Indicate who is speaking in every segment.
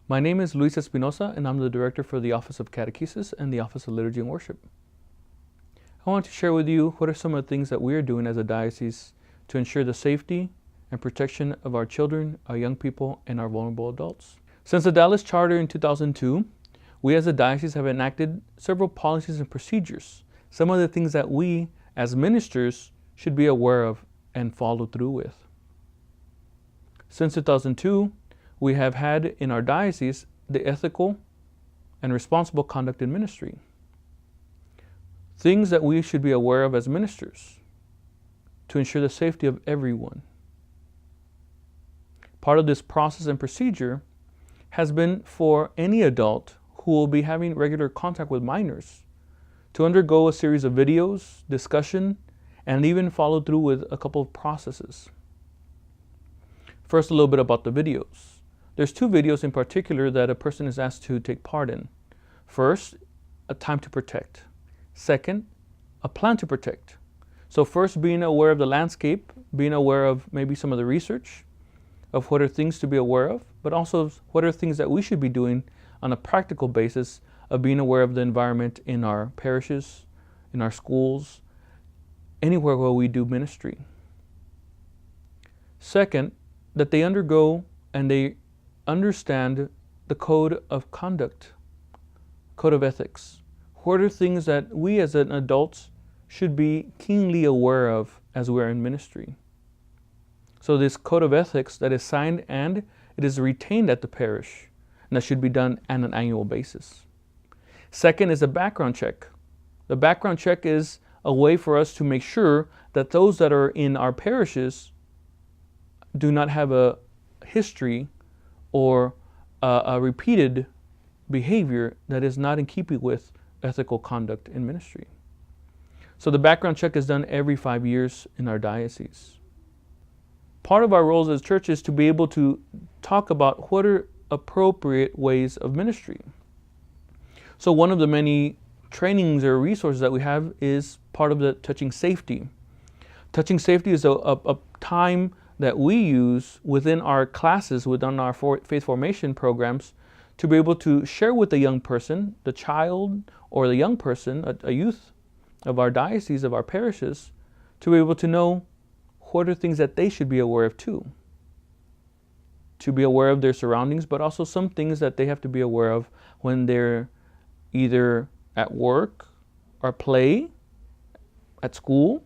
Speaker 1: My name is Luis Espinoza, and I'm the Director for the Office of Catechesis and the Office of Liturgy and Worship. I want to share with you what are some of the things that we are doing as a diocese to ensure the safety and protection of our children, our young people, and our vulnerable adults. Since the Dallas Charter in 2002, we as a diocese have enacted several policies and procedures, some of the things that we as ministers should be aware of and follow through with. Since 2002, we have had in our diocese the ethical and responsible conduct in ministry. Things that we should be aware of as ministers to ensure the safety of everyone. Part of this process and procedure has been for any adult who will be having regular contact with minors to undergo a series of videos, discussion, and even follow through with a couple of processes. First, a little bit about the videos. There's two videos in particular that a person is asked to take part in. First, a time to protect. Second, a plan to protect. So first, being aware of the landscape, being aware of maybe some of the research, of what are things to be aware of, but also what are things that we should be doing on a practical basis of being aware of the environment in our parishes, in our schools, anywhere where we do ministry. Second, that they undergo and they understand the code of conduct, code of ethics. What are things that we as an adults should be keenly aware of as we are in ministry? So this code of ethics that is signed and it is retained at the parish, and that should be done on an annual basis. Second is a background check. The background check is a way for us to make sure that those that are in our parishes do not have a history or a repeated behavior that is not in keeping with ethical conduct in ministry. So the background check is done every 5 years in our diocese. Part of our roles as church is to be able to talk about what are appropriate ways of ministry. So one of the many trainings or resources that we have is part of the Touching Safety. Touching Safety is a time that we use within our classes, within our faith formation programs, to be able to share with the young person, the child or the young person, a youth of our diocese, of our parishes, to be able to know what are things that they should be aware of too. To be aware of their surroundings, but also some things that they have to be aware of when they're either at work or play, at school,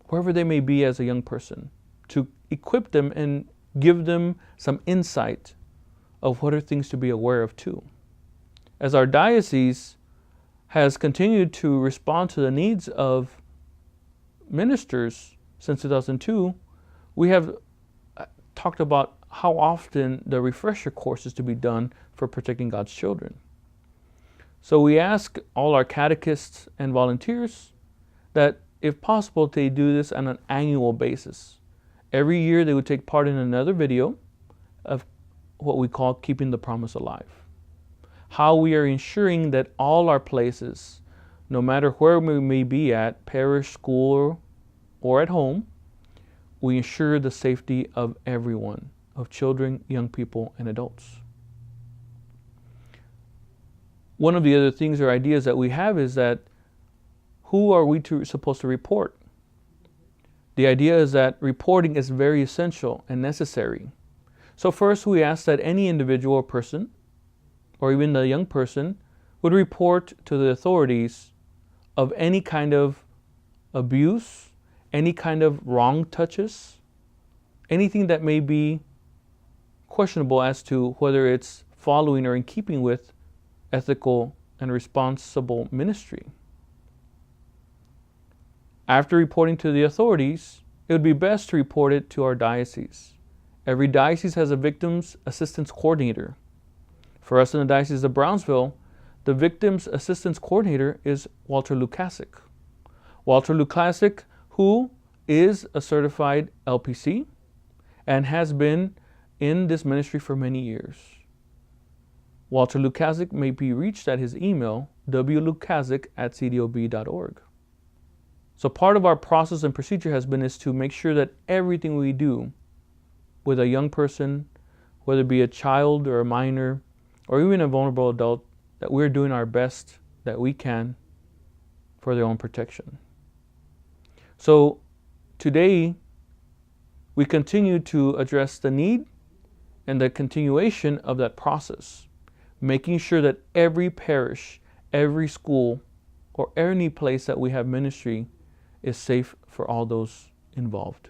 Speaker 1: wherever they may be as a young person, to equip them and give them some insight of what are things to be aware of too. As our diocese has continued to respond to the needs of ministers since 2002, we have talked about how often the refresher course is to be done for protecting God's children. So we ask all our catechists and volunteers that if possible they do this on an annual basis. Every year they would take part in another video of what we call Keeping the Promise Alive. How we are ensuring that all our places, no matter where we may be at, parish, school, or at home, we ensure the safety of everyone, of children, young people, and adults. One of the other things or ideas that we have is that who are we supposed to report? The idea is that reporting is very essential and necessary. So first we ask that any individual or person, or even the young person, would report to the authorities of any kind of abuse, any kind of wrong touches, anything that may be questionable as to whether it's following or in keeping with ethical and responsible ministry. After reporting to the authorities, it would be best to report it to our diocese. Every diocese has a Victims Assistance Coordinator. For us in the Diocese of Brownsville, the Victims Assistance Coordinator is Walter Lukasic. Walter Lukasic, who is a certified LPC and has been in this ministry for many years. Walter Lukasic may be reached at his email, wlukasic@cdob.org. So part of our process and procedure has been is to make sure that everything we do with a young person, whether it be a child or a minor, or even a vulnerable adult, that we're doing our best that we can for their own protection. So today, we continue to address the need and the continuation of that process, making sure that every parish, every school, or any place that we have ministry is safe for all those involved.